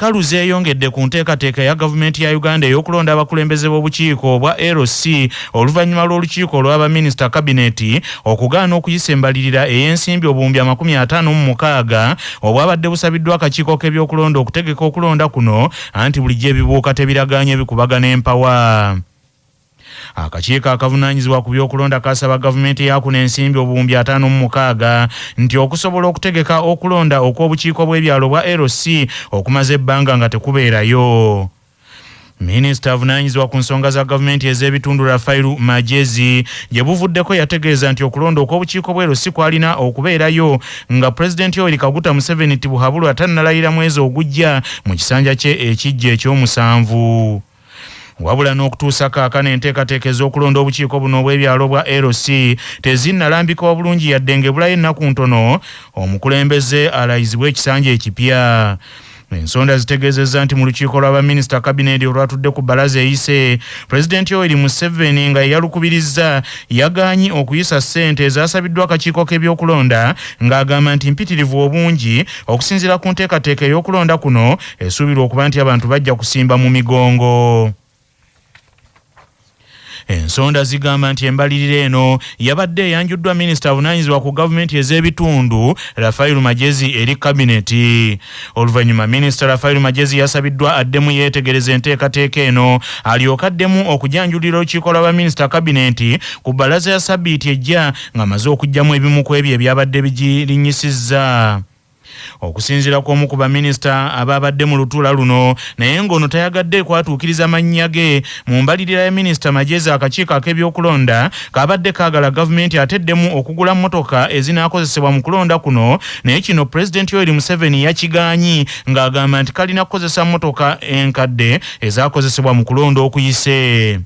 enkalu zeeyongedde ku nteekateeka ya gavumenti ya Uganda ey'okulonda abakulembeze b'obukiiko obwa LC oluvannyuma lw'olukiiko olw'abaminisita kabineti okugaana okuyisa embalirira ey'ensimbi obuwumbi 56 obwabadde busabiddwa akakiiko k'ebyokulonda okutegeka okulonda kuno anti bulijjo ebibuuka tebiragaanye bikubagana empawa. Akakiiko akavunaanyizibwa ku byokulonda kasaba gavumenti yakuna ensimbi obuwumbi 56 nti okusobola okutegeka okulonda okw'obukiiko bw'ebyalo bwa LC okumaze ebbanga nga tekubeerayo. Minisita avunaanyizibwa ku nsonga za gavumenti ez'ebitundu Rafairu Majezi gye buvuddeko yategeeza nti okulonda okw'obukiiko bw'ero si kwalina okubeerayo nga Pulezidenti Yoweri Kaguta Museveni Tibuhaburwa tannalayira mwezi ogujja mu kisanja kye ekijja eky'omusanvu. Wabula n'okutuusa kaakano enteekateeka ez'okulonda obukiiko buno obw'ebyalo bwa LC tezinnalambikibwa bulungi yadde ng'ebulayo ennaku ntono omukulembeze alayizibwa ekisanja ekipya. Ensonda zitegeezezza nti mu lukiiko lw'abaminisita kabineti olwatudde ku bbalaza eyise Pulezidenti Yoweri Museveni nga yalukubirizza yagaanyi okuyisa ssente ezasabiddwa akakiiko k'ebyokulonda ng'agamba nti mpitirivu obungi okusinziira ku nteekateeka ey'okulonda kuno esuubirwa okuba nti abantu bajja kusimba mu migongo. Ensonda zigamba nti embalirira eno yabadde eyanjuddwa minisita avunaanyizibwa ku gavumenti ez'ebitundu Rafairu Majezi eri kabineti. Oluvannyuma minisita Rafairu Majezi yasabiddwa addemu yeetegereza enteekateeka eno alyoke addemu okujanjulira olukiiko lw'abaminisita kabineti ku bbalaza ya sabbiiti ejja ng'amaze okuggyamu ebimu ku ebyo ebyabadde bigirinnyisizza. Okusinziira kw'omu ku baminisita ababadde mu lutuula luno naye ng'ono tayagadde kwatuukiriza mannya ge mu mbalirira ya minisita Majezi akakiiko ak'ebyokulonda kabadde kaagala gavumenti ateddemu okugula mmotoka ezinaakozesebwa mu kulonda kuno naye kino Pulezidenti Yoweri Museveni yakigaanyi ng'agamba nti kalina kukozesa mmotoka enkadde ezaakozesebwa mu kulonda okuyise.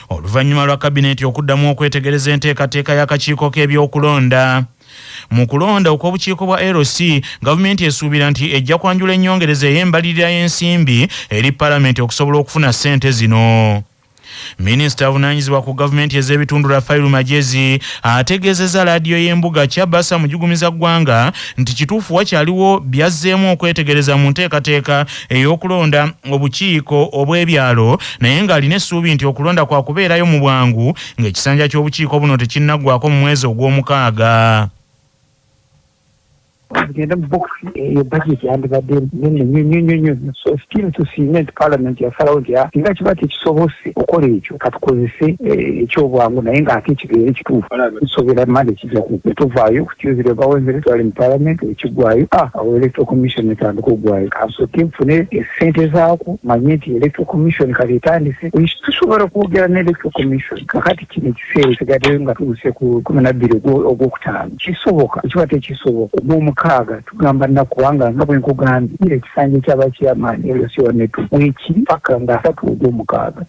Oluvannyuma lwa kabineti okuddamu okwetegereza enteekateeka y'akakiiko k'ebyokulonda mu kulonda okw'obukiiko bwa LC gavumenti esuubira nti ejja kwanjula ennyongereza ey'embalirira y'ensimbi eri palamenti okusobola okufuna ssente zino. Minisita avunaanyizibwa ku gavumenti ez'ebitundu Rafairu Majezi ategeezezza laadiyo y'embuga Kyabasa mujugumiza ggwanga nti kituufu wakyaliwo byazzeemu okwetegereza mu nteekateeka ey'okulonda obukiiko obw'ebyalo naye ng'alina essuubi nti okulonda kwa kubeerayo mu bwangu ng'ekisanja ky'obukiiko buno tekinnaggwako mu mwezi ogw'omukaaga. Agenda box budget yandibadde nnyo so still tusiime nti parliament yasalawo nti singa kiba tekisobose okukola ekyo katukozese ekyobwangu naye ng'ate ekibeere kituufu tusobera mande kijja tuvaayo kukyuzire bawenzere twali mu parliament ekiggwayo awo electoral commission etandika ogwayo kasooke nfune esente zaako manye nti electoral commission kati etandise tusobola okwogera ne electoral commission kakati kino ekiseera kigaddeyo nga tuuse ku 12 ogwokutaano kisoboka kiba tekisoboka ogw'omukaaga tugamba nakubanga nga bwe nkugambye ekisanja ky'abakyamaani eyo siwanetu wekiri paka nga 3 ogw'omukaaga.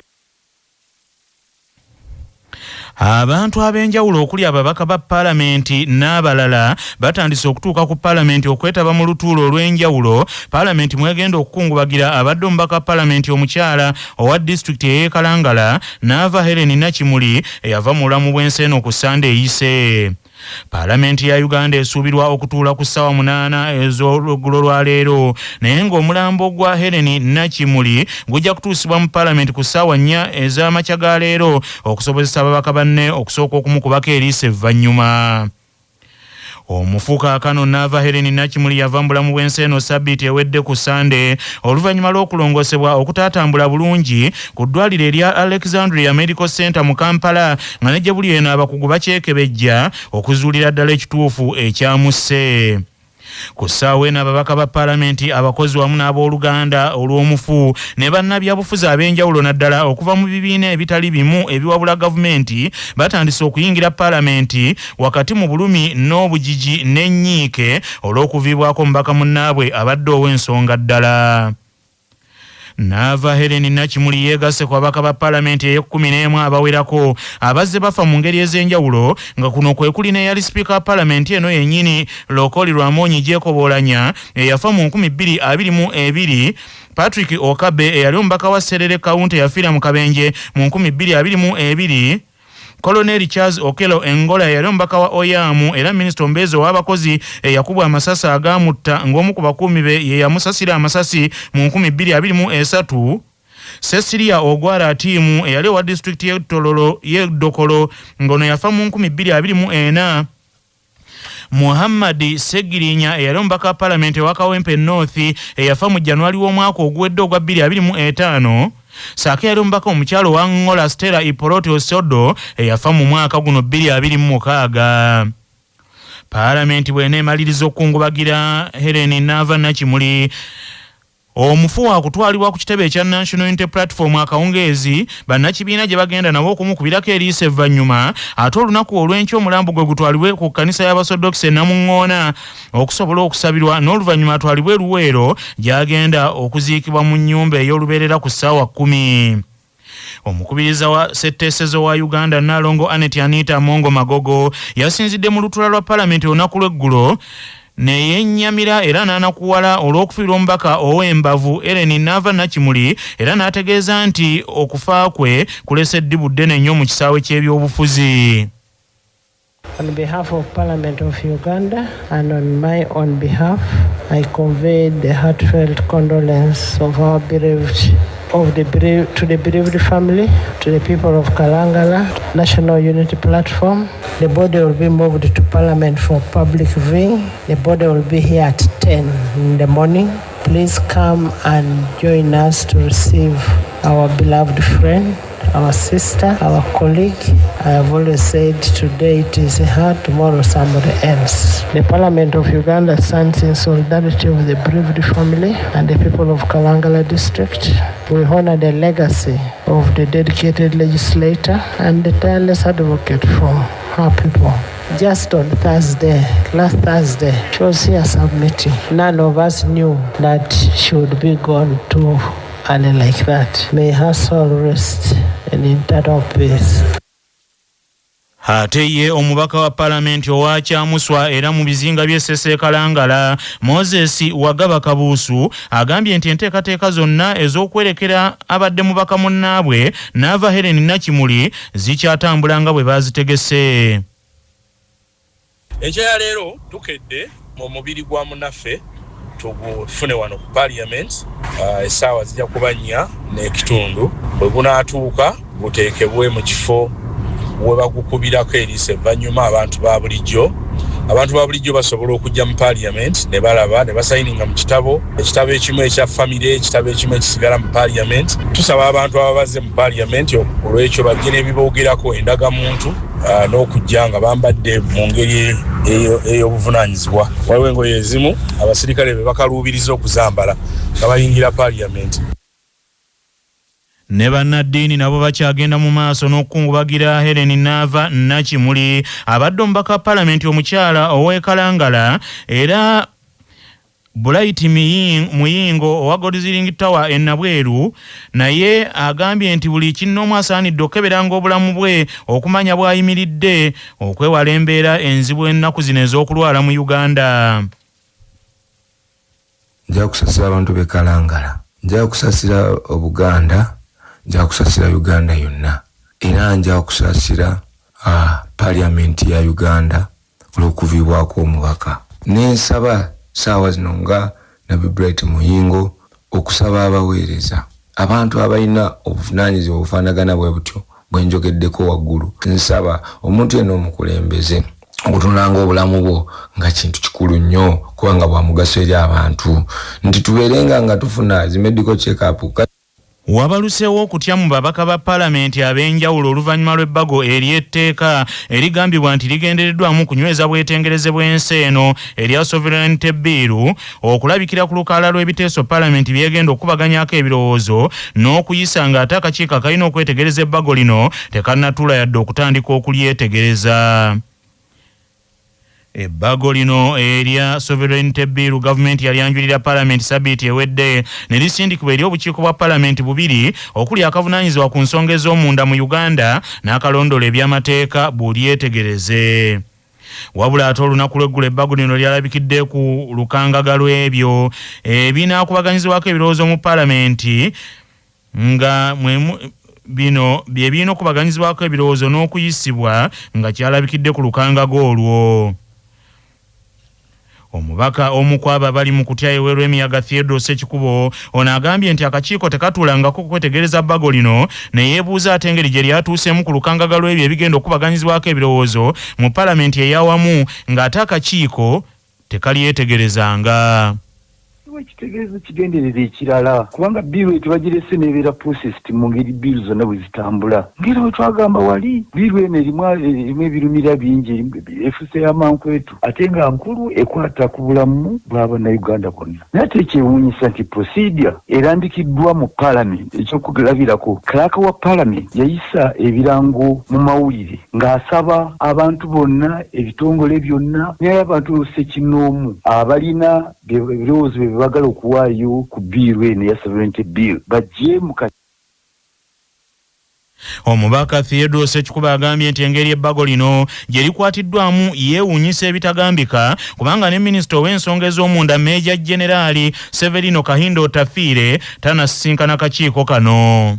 Abantu ab'enjawulo okuli ababaka ba palamenti n'abalala batandise okutuuka ku palamenti okwetaba mu lutuulo olw'enjawulo. Palamenti mwegenda okukungubagira abadde omubaka palamenti omukyala owa disitulikiti ey'e Kalangala n'ava Helen Nakimuli eyava mu bulamu bw'ensi eno ku Sande eyise. Palamenti ya Uganda esuubirwa okutuula ku ssaawa 8 ez'olweggulo lwa leero naye ng'omulambo gwa Helen Nakimuli gujja kutuusibwa mu palamenti ku ssaawa 4 ez'amakya ga leero okusobozesa ababaka banne okusooka okumukubako eriiso evvannyuma. Omufuuka akano n'ava Helen Nakimuli yava mu bulamu bw'ensi eno sabbiiti ewedde ku Sande oluvannyuma lw'okulongoosebwa okutaatambula bulungi ku ddwaliro erya Alexandria Medical Center mu Kampala nga ne gye buli eno abakugu bakyekebejja okuzuulira ddala ekituufu ekyamusse. Ku ssaawa eno ababaka ba palamenti abakozi wamu n'abooluganda olw'omufu ne bannabyabufuzi ab'enjawulo naddala okuva mu bibiina ebitali bimu ebiwabula gavumenti batandise okuyingira palamenti wakati mu bulumi n'obugigi n'ennyiike olw'okuviibwako omubaka munnaabwe abadde ow'ensonga ddala. N'ava Helen Nakimuli yeegasse ku babaka ba palamenti ey'e11 abawerako abazze bafa mu ngeri ez'enjawulo nga kuno kwe kuli n'eyali sipiika wa palamenti eno yennyini Lokoli Lwamonyi Jekobolanya eyafa mu 2022, Patrick Okabe eyali omubaka wa Serere County yafiira mu kabenje mu 2022, Colonel Charles Okello Engola yali omubaka wa Oyamu era minisita ombeezi w'abakozi yakubwa amasasi agamutta ng'omu ku bakuumi be ye yamusasira amasasi mu 2023. Cecilia Ogwara tiimu eyali wa district y'Edokolo ng'ono yafa mu 2024. Muhammad Segirinya eyali omubaka wa Parliament wa Kawempe North eyafa mu January w'omwaka oguwedde ogwa 2025. Saake yali omubaka omukyalo wa Ngola Stella Ipoloti Osodo eyafa mu mwaka guno 2026. Parliament bw'eneemaliriza okukungubagira Helen Nava Nakimuli omufu wa kutwalibwa ku kitebe ekya National Unity Platform akawungeezi bannakibiina gye bagenda nabo okumukubirako eriisa evvannyuma ate olunaku olw'enkya omulambo gwe gutwalibwe ku kkanisa y'Abasodokisi Namuŋŋoona okusobola okusabirwa n'oluvannyuma atwalibwe Luweero gy'agenda okuziikibwa mu nnyumba ey'olubeerera ku ssaawa 10. Omukubiriza wa ssetteesezo wa Uganda Nalongo Anet Anita Mongo Magogo yasinzidde mu lutuula lwa Paalamenti olunaku lw'eggulo neyennyamira era n'anakuwala olw'okufiirwa omubaka ow'embavu Ellen Nava Nakimuli era n'ategeeza nti okufa kwe kulese eddibu ddene nnyo mu kisaawe ky'ebyobufuzi. On behalf of Parliament of Uganda and on my own behalf, I convey the heartfelt condolence of our to the bereaved family, to the people of Kalangala, National Unity Platform. The body will be moved to Parliament for public viewing. The body will be here at 10 in the morning. Please come and join us to receive our beloved friend, our sister, our colleague. I have always said today it is her, tomorrow somebody else. The Parliament of Uganda stands in solidarity with the bereaved family and the people of Kalangala district. We honor the legacy of the dedicated legislator and the tireless advocate for our people. Just on last Thursday, she was here submitting. None of us knew that she would be gone too early like that. May her soul rest in eternal peace. Ate ye omubaka wa Parliament owa Kyamuswa era mu bizinga by'Essese Kalangala Moses Wagaba Kabuusu agambye nti enteekateeka zonna ez'okwerekera abadde mubaka munnaabwe Nava Helen Nakimuli zikyatambula nga bwe baazitegese. Ekya leero tukedde mu mubiri gwa munaffe tugufune wano ku Parliament. Essaawa zijja kuba 4 n'ekitundu bwe gunaatuuka guteekebwe mu kifo we bagukubirako eriisa evvannyuma abantu ba bulijjo basobola okujja mu Parliament ne balaba ne basayininga mu ekitabo ekimu ekya famire, ekitabo ekimu ekisigala mu Parliament. Tusaba abantu ababaze mu Parliament olw'ekyo bajje n'ebiboogerako endagamuntu n'okujja nga bambadde mu ngeri ey'obuvunaanyizibwa. Waliwo engoye ezimu abasirikale be bakaluubiriza okuzambala nga bayingira Parliament. Ne bannaddiini nabo bakyagenda mu maaso n'okukungubagira Helen Nava Nakimuli abadde omubaka wa Paalamenti omukyala ow'ekalangala era Bright Muyingo owa Godziring Tower e Nabweru naye agambye nti buli kinnoomu asaanidde okukeberanga obulamu bwe okumanya bw'ayimiridde okwewala embeera enzibu ennaku zino ez'okulwala mu Uganda. Nja kusasira abantu b'e Kalangala, nja kusasira Obuganda, nja kusasira Uganda yonna era nja kusasira Parliament ya Uganda olw'okuviibwako omubaka. Nensaba saawa zino nga Nabi Bright Muyingo okusaba abaweereza abantu abalina obuvunaanyizibwa obufaanagana bwe butyo bwe njogeddeko waggulu. Nsaba omuntu yenna omukulembeze okutunulanga obulamu bwo nga kintu kikulu nnyo kubanga bwa mugaso eri abantu nti tubeerenga nga tufuna zi medical check-up. Wabaluseewo okutya mu babaka ba Paalamenti ab'enjawulo oluvannyuma lw'ebbago ery'etteeka erigambibwa nti ligendereddwamu kunyweza bwetengereze bw'ensi eno erya Sovereignty Bill okulabikira ku lukalala lw'ebiteeso Paalamenti byegenda okubaganyako ebirowoozo n'okuyisa ng'ate akakiiko akalina okwetegereza ebbago lino tekannatuula yadde okutandika okulyetegereza. Ebbago lino erya Sovereignty Bill gavumenti yalyanjulira Parliament sabiiti ewedde ne lisindikibwa eri obukiiko bwa Parliament bubiri okuli akavunaanyizibwa ku nsonga ez'omunda mu Uganda n'akalondoola eby'amateeka bulyetegereze. Wabula ate olunaku lw'eggulo ebbago lino lyalabikidde ku lukangaga lw'ebyo ebinaakubaganyizibwako ebirowoozo mu Parliament nga bino bye birina okubaganyizibwako ebirowoozo n'okuyisibwa nga kyalabikidde ku lukangago olwo. Omubaka omu kwaba bali mu kutya eweerwa emiyaga Theodore Sekikubo ono agambye nti akakiiko tekatuulangako kwetegereza bbago lino ne yeebuuza ate engeri gye lyatuuseemu ku lukangaga lw'ebyo ebigenda okubaganyizibwako ebirowoozo mu palamenti ey'awamu ng'ate akakiiko tekalyetegerezanga. Ekitegeezo kigenderera ekirala kubanga biiru etubagirese nebeera processed mu ngeri biiru zonna bwe zitambula ngeri bwe twagamba wali biiru eno erimu ebirumira bingi efuse y'amankwetu ate nga nkulu ekwata ku bulamu bw'abannayuganda bonna naye ate ekyewuunyisa nti procedure erambikiddwa mu palamenti ekyokulabirako kalaka wa palamenti yayisa ebirango mu mawulire ng'asaba abantu bonna ebitongole byonna naye abantu sekinoomu abalina ebirowoozo bye bagala okuwaayo ku biiru eno ya sovereignty bill bajje mu Omubaka Theodore Sekikubo agambye nti engeri ebbago lino gye likwatiddwamu yeewuunyisa ebitagambika kubanga ne minisita ow'ensonga ez'omunda Meeja Generaali Severino Kahindo Tafiire tanasisinkana kakiiko kano.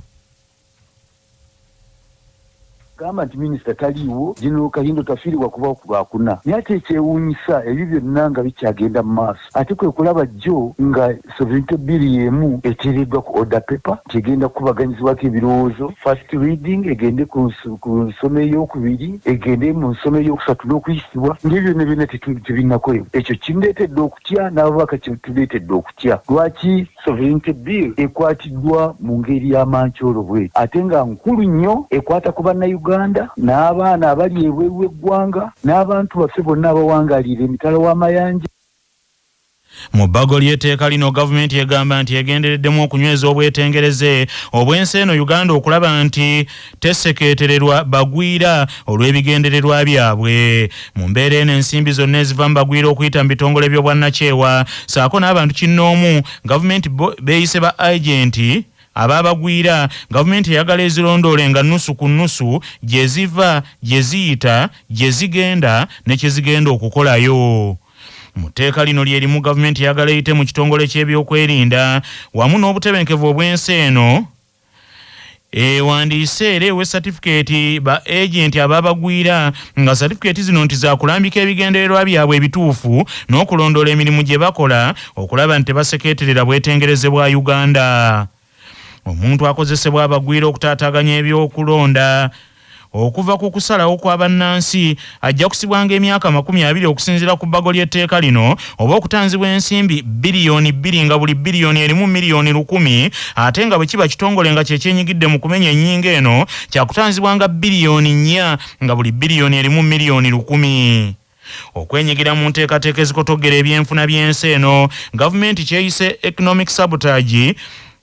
gamba nti minisita taliiwo General Kahindo Tafiire wakuba lwakuna naye ate ekyewuunyisa ebyo byonna nga bikyagenda mu maaso ate kwe kulaba jjo nga sovereignty bill y'emu eteereddwa ku order paper tegenda kubaganyizibwako ebirowoozo first reading egende ku nsoma ey'okubiri egende mu nsoma ey'okusatu n'okuyisibwa ng'ebyo byonna byonna tebinnakoyo ekyo kimuleetedde okutya n'ababaka tuleetedde okutya lwaki sovereignty bill ekwatiddwa mu ngeri y'amankyolo bwe ate nga nkulu nnyo ekwata ku bannayuganda n'abaana abali ebweru w'eggwanga n'abantu baffe bonna abawangaalira emitala w'amayanja. Mu bbago ly'etteeka lino gavumenti egamba nti egendereddemu okunyweza obwetengereze obw'ensi eno Uganda okulaba nti tesekeetererwa bagwira olw'ebigendererwa byabwe. Mu mbeera eno ensimbi zonna eziva mu bagwira okuyita mu bitongole by'obwannakyewa saako n'abantu kinnoomu gavumenti beeyise ba agenti ababagwira gavumenti eyagala ezirondole nga nnusu ku nnusu gye ziva gye ziyita gye zigenda ne kye zigenda okukolayo. Mu tteeka lino lyerimu gavumenti eyagala eyite mu kitongole ky'ebyokwerinda wamu n'obutebenkevu obw'ensi eno wandiise era ewe certificate ba agenti ababagwira nga certificate zino nti zakulambika ebigendererwa byabwe ebituufu n'okulondola emirimu gye bakola okulaba nti tebasekeeterera bwetengereze bwa Uganda. Omuntu akozesebwa abagwira okutaataganya ebyokulonda okuva ku kusalawo kwa bannansi ajja kusibwanga emyaka 20 okusinziira ku bbago ly'etteeka lino oba okutanzibwa ensimbi biliyoni 2 nga buli biliyoni erimu miliyoni 100 ate nga bwe kiba kitongole nga kyekyenyigidde mu kumenya ennyinga eno kyakutanzibwanga biliyoni 4 nga buli biliyoni erimu miliyoni 100. Okwenyigira mu nteekateeka ezikotogera ebyenfuna by'ensi eno gavumenti kyeyise economic sabotage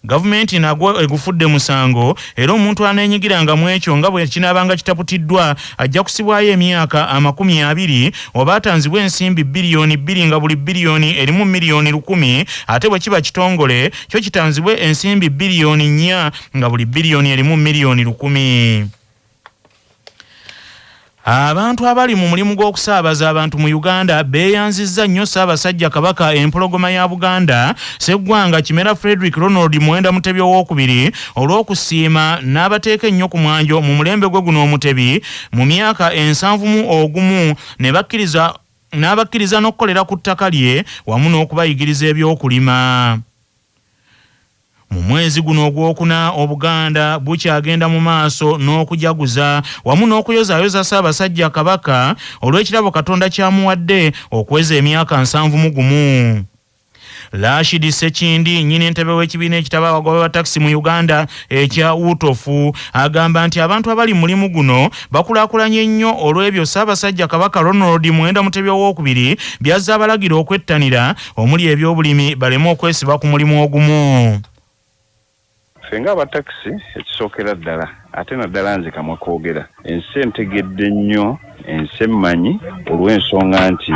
gavumenti nagwo egufudde musango era omuntu aneenyigiranga mu ekyo nga bwe kinaabanga kitaputiddwa ajja kusibwayo emyaka 20 oba atanzibwa ensimbi biliyoni 2 nga buli biliyoni erimu miliyoni 100 ate bwe kiba kitongole kyo kitanzibwe ensimbi biliyoni 4 nga buli biliyoni erimu miliyoni 100. Abantu abali mu mulimu gw'okusaabaza abantu mu Uganda beeyanzizza nnyo Ssaabasajja Kabaka empologoma ya Buganda Sseggwanga Kimera Frederick Ronald Muwenda Mutebi II olw'okusiima n'abateeka ennyo ku mwanjo mu mulembe gwe guno omutebi mu myaka 71 ne bakkiriza n'okukolera ku ttaka lye wamu n'okubayigiriza ebyokulima. Mu mwezi guno ogwokuna Obuganda bukyagenda mu maaso n'okujaguza wamu n'okuyozaayoza Ssaabasajja Kabaka olw'ekirabo Katonda kyamuwadde okweza emyaka 71. Rashid Sekindi nnyini entebe w'ekibiina ekitaba abagoba ba takisi mu Uganda ekya Utofu agamba nti abantu abali mulimu guno bakulaakulanye nnyo olw'ebyo Ssaabasajja Kabaka Ronald Muwenda Mutebi II byazza abalagira okwettanira omuli ebyobulimi baleme okwesiba ku mulimu ogumu. Fenga abatakisi ekisookera ddala ate naddala nze kamwe koogera ensi entegedde nnyo ensi emmanyi olw'ensonga nti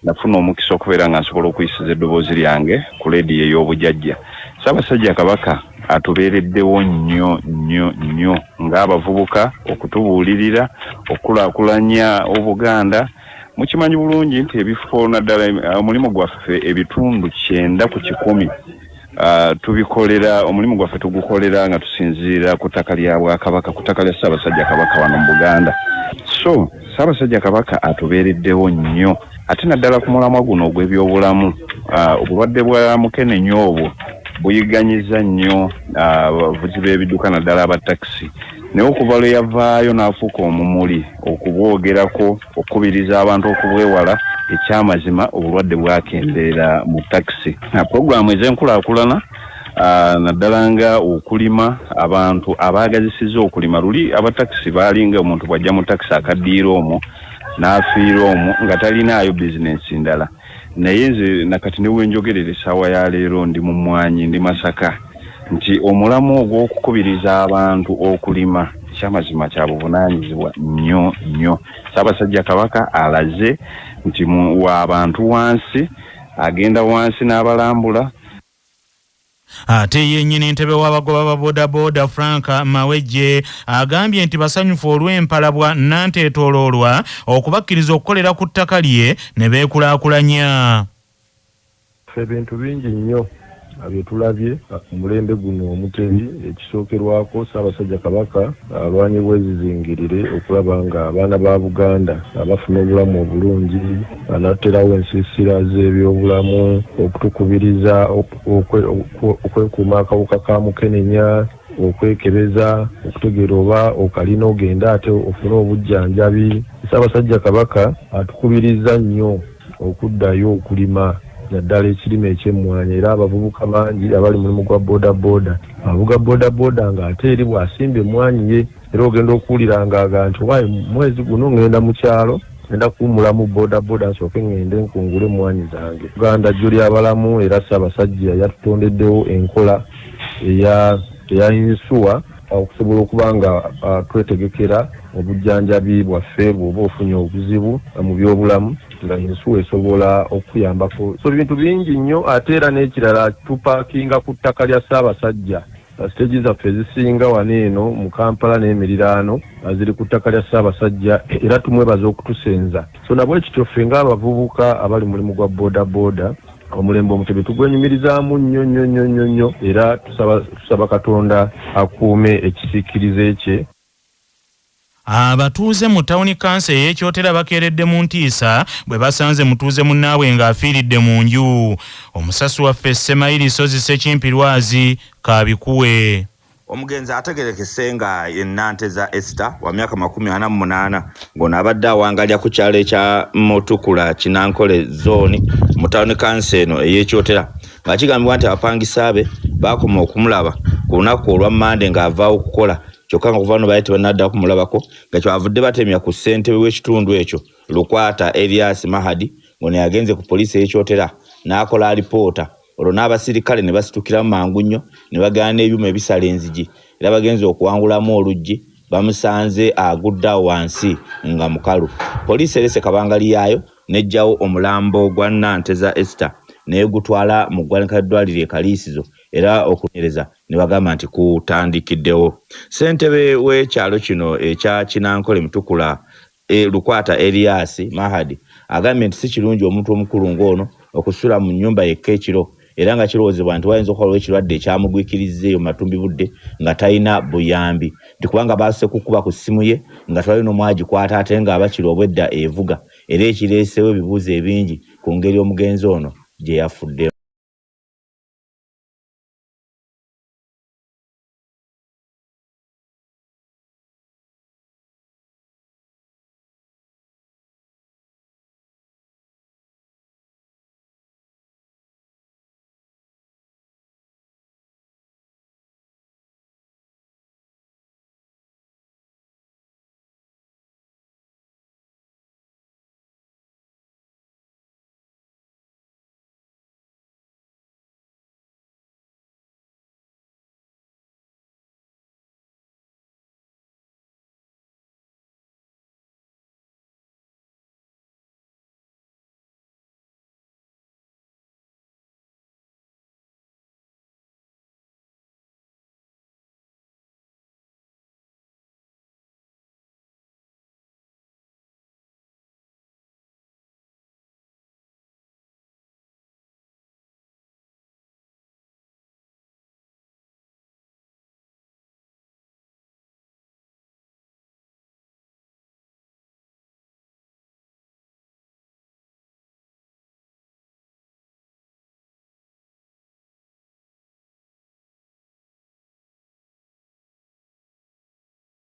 nafuna omukisa okubeera nga nsobola okuyisiza eddoboozi lyange ku leediyo ey'obujjajja. Ssaabasajja Kabaka atubeereddewo nnyo ng'abavubuka okutubuulirira okukulaakulanya Obuganda. Mukimanyi bulungi nti ebifo naddala omulimu gwaffe ebitundu 9 ku 10 tubikolera omulimu gwaffe tugukolera nga tusinziira ku ttaka lya Bwakabaka, ku ttaka lya Ssaabasajja Kabaka wano mu Buganda. So Ssaabasajja Kabaka atubeereddewo nnyo ate naddala ku mulamwa guno ogw'ebyobulamu. Obulwadde bwa mukenenya obwo buyiganyiza nnyo abavuzi b'ebidduka naddala aba takisi, naye okuva lwe yavaayo n'afuuka omumuli okubwogerako, okukubiriza abantu okubwewala, ekyamazima obulwadde bwakendeera mu takisi. Puroguramu ez'enkulaakulana naddala nga okulima, abantu abaagazisizza okulima. Luli abatakisi baalinga omuntu bw'ajja mu takisi akaddiira omwo n'afiira omwo nga talinaayo bizinensi ndala. Naye nze nakati ne wenjogerera essaawa ya leero ndi mu Mwanyi, ndi Masaka, nti omulamu ogw'okukubiriza abantu okulima kyamazima kya buvunaanyizibwa nnyo nnyo. Ssaabasajja Kabaka alaze nti w'abantu wansi, agenda wansi n'abalambula. Ate yennyini ntebe w'abagoba ba bodaboda Frank Mawejje agambye nti basanyufu olw'empalabwa Nanteetooloolwa okubakkiriza okukolera ku ttaka lye ne beekulaakulanya. Ebintu bingi nnyo bye tulabye mu mulembe guno omutebi. Ekisookerwako Ssaabasajja Kabaka alwanye bwezizingirire okulaba nga abaana ba Buganda abafuna obulamu obulungi, anatterawo ensiisira z'ebyobulamu, okutukubiriza okwekuuma akawuka ka mukenenya, okwekebeza, okutegeera oba okalina ogenda ate ofune obujjanjabi. Ssaabasajja Kabaka atukubiriza nnyo okuddayo okulima naddala ekirime eky'emmwanyi, era abavubuka bangi abali mulimu gwa bodaboda avuga bodaboda ng'ate eri bw'asimba emmwanyi ye, era ogenda okuwuliranga nti waayi mwezi guno ngenda mu kyalo ngenda kuwumulamu bodaboda nsooke ngende nkungule emmwanyi zange. Uganda jjo ly'abalamu, era Ssaabasajja yatutondeddewo enkola eya insuwa okusobola okuba nga twetegekera obujjanjabi bwaffe bw'oba ofunye obuzibu mu byobulamu, nga insuwa esobola okuyambako. So bintu bingi nnyo. Ate era n'ekirala tupaakinga ku ttaka lya Ssaabasajja. Siteegi zaffe ezisinga wano eno mu Kampala n'emiriraano ziri ku ttaka lya Ssaabasajja, era tumwebaza okutusenza. So nabwe kityo ffe ng'abavubuka abali mulimu gwa bodaboda omulembe omutebe tugwenyumirizaamu nnyo, era tusaba Katonda akuume ekisiikirize kye. Abatuuze mu tawuni kansa ey'Ekyotera bakeeredde mu ntiisa bwe basanze mutuuze munnaabwe ng'afiiridde mu nju. Omusasi waffe Ssemayiri Sozi Ssekimpirwazi Kaabikuwe. Omugenzi ategerekese nga Nanteza Esther wa myaka 48 ng'ono abadde awangalya ku kyalo ekya Motukula Kinankole zone mu tawuni kansa eno ey'Ekyotera, nga kigambibwa nti abapangisa be baakoma okumulaba ku lunaku olwa Mande ng'avaawo okukola, kyokka nga kuva no bayite banadda kumulabako nga kyavudde batemya ku ssentebe w'ekitundu ekyo Lukwata Elias Mahadi ng'ono yagenze ku poliisi ey'Ekyotera n'akola alipoota. Olwo n'abasirikale ne basitukiramu mangu nnyo ne bagaana ebyuma ebisala enzigi, era bagenze okuwangulamu oluggi bamusanze agudda wansi nga mukalu. Poliisi erese kabangali yaayo n'ejjawo omulambo gwa Nanteza Esther n'egutwala mu ggwanika ddwaliro e Kaliisizo, era okunyereza ne bagamba nti kutandikiddewo. Ssentebe w'ekyalo kino ekya Kinankole Mutukula Lukwata Elias Mahadi agambye nti si kirungi omuntu omukulu ng'ono okusula mu nnyumba yekka ekiro, era nga kirowoozebwa nti wayinza okukolwa ekirwadde ekyamugwikirizzeeyo mu matumbi budde nga talina buyambi, nti kubanga baasise kukuba ku ssimu ye nga twali n'omwagikwata ate ng'abakiri obwedda evuga, era ekireesewo ebibuuzo ebingi ku ngeri omugenzi ono gye yafudde.